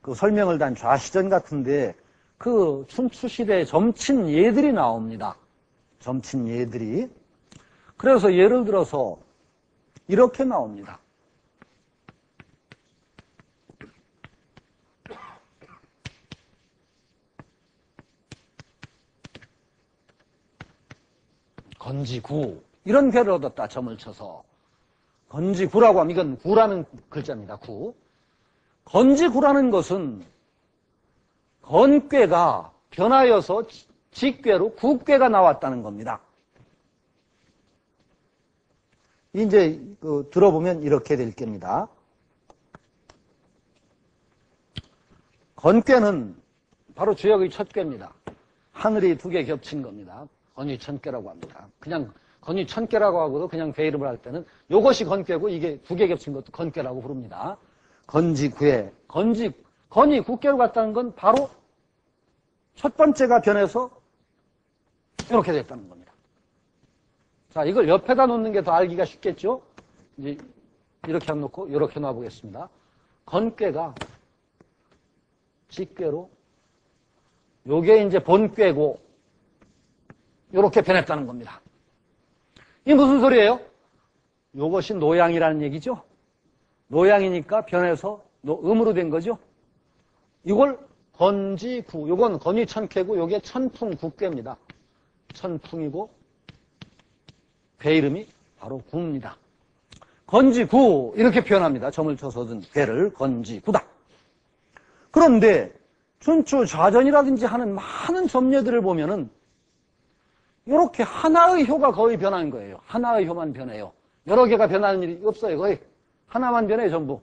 그 설명을 단 좌시전 같은데 그 춘추시대에 점친 예들이 나옵니다. 점친 예들이. 그래서 예를 들어서 이렇게 나옵니다. 건지구 이런 괴를 얻었다. 점을 쳐서 건지구라고 하면 이건 구라는 글자입니다. 구. 건지구라는 것은 건괴가 변하여서 직괴로 구괴가 나왔다는 겁니다. 이제 들어보면 이렇게 될 겁니다. 건괴는 바로 주역의 첫 괴입니다. 하늘이 두 개 겹친 겁니다. 건위천괴라고 합니다. 그냥 건위천괴라고 하고도 그냥 괴 이름을 할 때는 이것이 건괴고 이게 두 개 겹친 것도 건괴라고 부릅니다. 건지구에 건이 구괴로 갔다는 건 바로 첫 번째가 변해서 이렇게 됐다는 겁니다. 자, 이걸 옆에다 놓는 게 더 알기가 쉽겠죠? 이제 이렇게 놓고 이렇게 놔보겠습니다. 건괴가 직괴로 요게 이제 본괴고 이렇게 변했다는 겁니다. 이게 무슨 소리예요? 요것이 노양이라는 얘기죠. 노양이니까 변해서 음으로 된 거죠. 이걸 건지구, 요건 건위천괴고 요게 천풍구괴입니다. 천풍이고 괴 이름이 바로 구입니다. 건지구 이렇게 표현합니다. 점을 쳐서 얻은 괴를 건지구다. 그런데 춘추 좌전이라든지 하는 많은 점례들을 보면은 이렇게 하나의 효가 거의 변하는 거예요. 하나의 효만 변해요. 여러 개가 변하는 일이 없어요. 거의 하나만 변해요. 전부.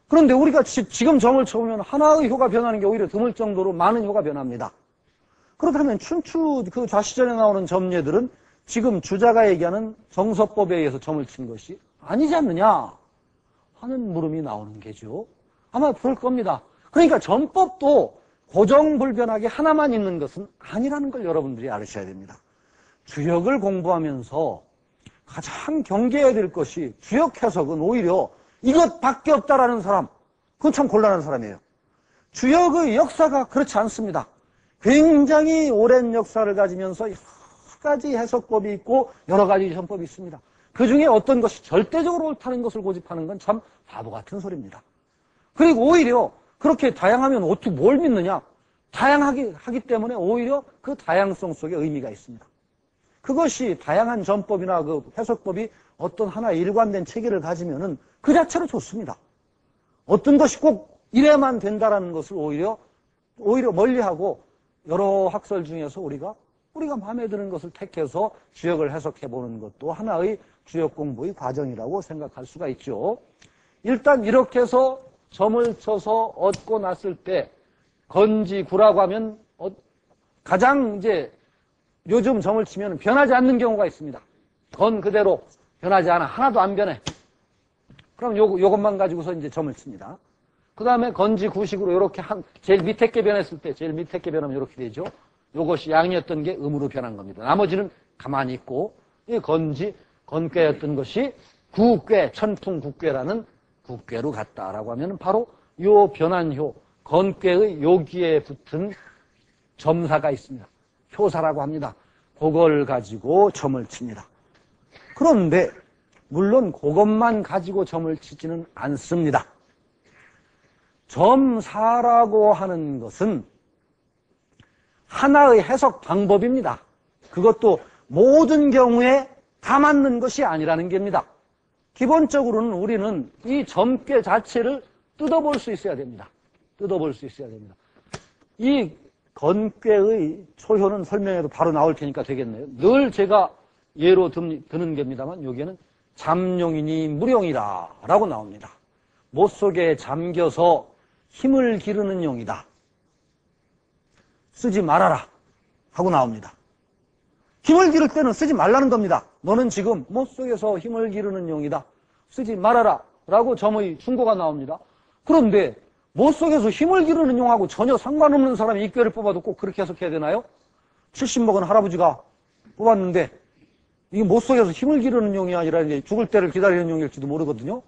그런데 우리가 지금 점을 쳐보면 하나의 효가 변하는 게 오히려 드물 정도로 많은 효가 변합니다. 그렇다면 춘추 그 좌시전에 나오는 점례들은 지금 주자가 얘기하는 정서법에 의해서 점을 친 것이 아니지 않느냐 하는 물음이 나오는 게죠. 아마 그럴 겁니다. 그러니까 점법도 고정불변하게 하나만 있는 것은 아니라는 걸 여러분들이 알으셔야 됩니다. 주역을 공부하면서 가장 경계해야 될 것이 주역 해석은 오히려 이것밖에 없다라는 사람, 그건 참 곤란한 사람이에요. 주역의 역사가 그렇지 않습니다. 굉장히 오랜 역사를 가지면서 여러 가지 해석법이 있고 여러 가지 전법이 있습니다. 그 중에 어떤 것이 절대적으로 옳다는 것을 고집하는 건 참 바보 같은 소리입니다. 그리고 오히려 그렇게 다양하면 어떻게 뭘 믿느냐? 다양하기 때문에 오히려 그 다양성 속에 의미가 있습니다. 그것이 다양한 전법이나 그 해석법이 어떤 하나의 일관된 체계를 가지면은 그 자체로 좋습니다. 어떤 것이 꼭 이래야만 된다라는 것을 오히려 멀리하고 여러 학설 중에서 우리가 마음에 드는 것을 택해서 주역을 해석해보는 것도 하나의 주역 공부의 과정이라고 생각할 수가 있죠. 일단 이렇게 해서 점을 쳐서 얻고 났을 때 건지구라고 하면 가장 이제 요즘 점을 치면 변하지 않는 경우가 있습니다. 건 그대로 변하지 않아. 하나도 안 변해. 그럼 요것만 가지고서 이제 점을 칩니다. 그 다음에 건지구식으로 이렇게 제일 밑에 게 변했을 때, 제일 밑에 게 변하면 이렇게 되죠. 요것이 양이었던 게 음으로 변한 겁니다. 나머지는 가만히 있고, 이 건괴였던 것이 구괴, 천풍구괴라는 구괴로 갔다라고 하면 바로 요 변환효, 건괴의 여기에 붙은 점사가 있습니다. 효사라고 합니다. 그걸 가지고 점을 칩니다. 그런데 물론 그것만 가지고 점을 치지는 않습니다. 점사라고 하는 것은 하나의 해석 방법입니다. 그것도 모든 경우에 다 맞는 것이 아니라는 겁니다. 기본적으로는 우리는 이 점괘 자체를 뜯어볼 수 있어야 됩니다. 뜯어볼 수 있어야 됩니다. 이 건괘의 초효는 설명해도 바로 나올 테니까 되겠네요. 늘 제가 예로 드는 겁니다만 여기에는 잠룡이니 무룡이라 라고 나옵니다. 못 속에 잠겨서 힘을 기르는 용이다. 쓰지 말아라 하고 나옵니다. 힘을 기를 때는 쓰지 말라는 겁니다. 너는 지금 못 속에서 힘을 기르는 용이다. 쓰지 말아라 라고 점의 충고가 나옵니다. 그런데 못 속에서 힘을 기르는 용하고 전혀 상관없는 사람이 이 꾀를 뽑아도 꼭 그렇게 해석해야 되나요? 70 먹은 할아버지가 뽑았는데 이게 못 속에서 힘을 기르는 용이 아니라 이제 죽을 때를 기다리는 용일지도 모르거든요.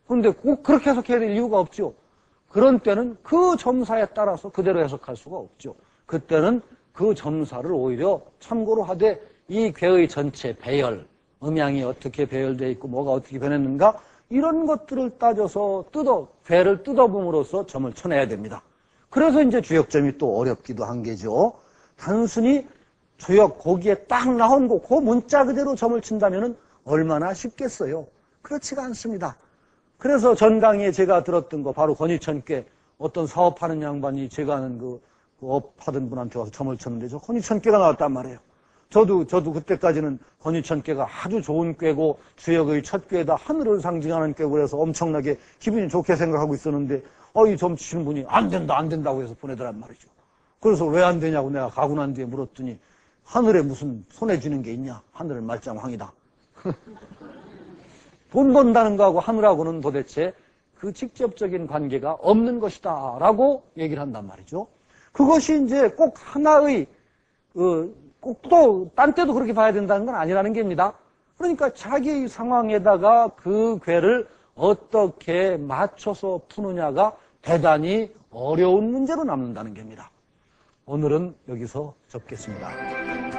그런데 꼭 그렇게 해석해야 될 이유가 없죠. 그런 때는 그 점사에 따라서 그대로 해석할 수가 없죠. 그때는 그 점사를 오히려 참고로 하되 이 괴의 전체 배열, 음양이 어떻게 배열되어 있고 뭐가 어떻게 변했는가 이런 것들을 따져서 괴를 뜯어봄으로써 점을 쳐내야 됩니다. 그래서 이제 주역점이 또 어렵기도 한 게죠. 단순히 주역 거기에 딱 나온 그 문자 그대로 점을 친다면 얼마나 쉽겠어요. 그렇지가 않습니다. 그래서 전 강의에 제가 들었던 거 바로 권위천괴 어떤 사업하는 양반이 제가 아는 그 업하던 분한테 와서 점을 쳤는데 저 권위천괴가 나왔단 말이에요. 저도 그때까지는 권위천괴가 아주 좋은 꾀고 주역의 첫 꾀다 하늘을 상징하는 꾀고 그래서 엄청나게 기분이 좋게 생각하고 있었는데 이 점 치시는 분이 안 된다고 해서 보내더란 말이죠. 그래서 왜 안 되냐고 내가 가고 난 뒤에 물었더니 하늘에 무슨 손에 쥐는 게 있냐? 하늘은 말짱황이다. 돈 번다는 거하고 하늘하고는 도대체 그 직접적인 관계가 없는 것이다 라고 얘기를 한단 말이죠. 그것이 이제 꼭 하나의 꼭 또 딴 때도 그렇게 봐야 된다는 건 아니라는 겁니다. 그러니까 자기 상황에다가 그 괴를 어떻게 맞춰서 푸느냐가 대단히 어려운 문제로 남는다는 겁니다. 오늘은 여기서 접겠습니다.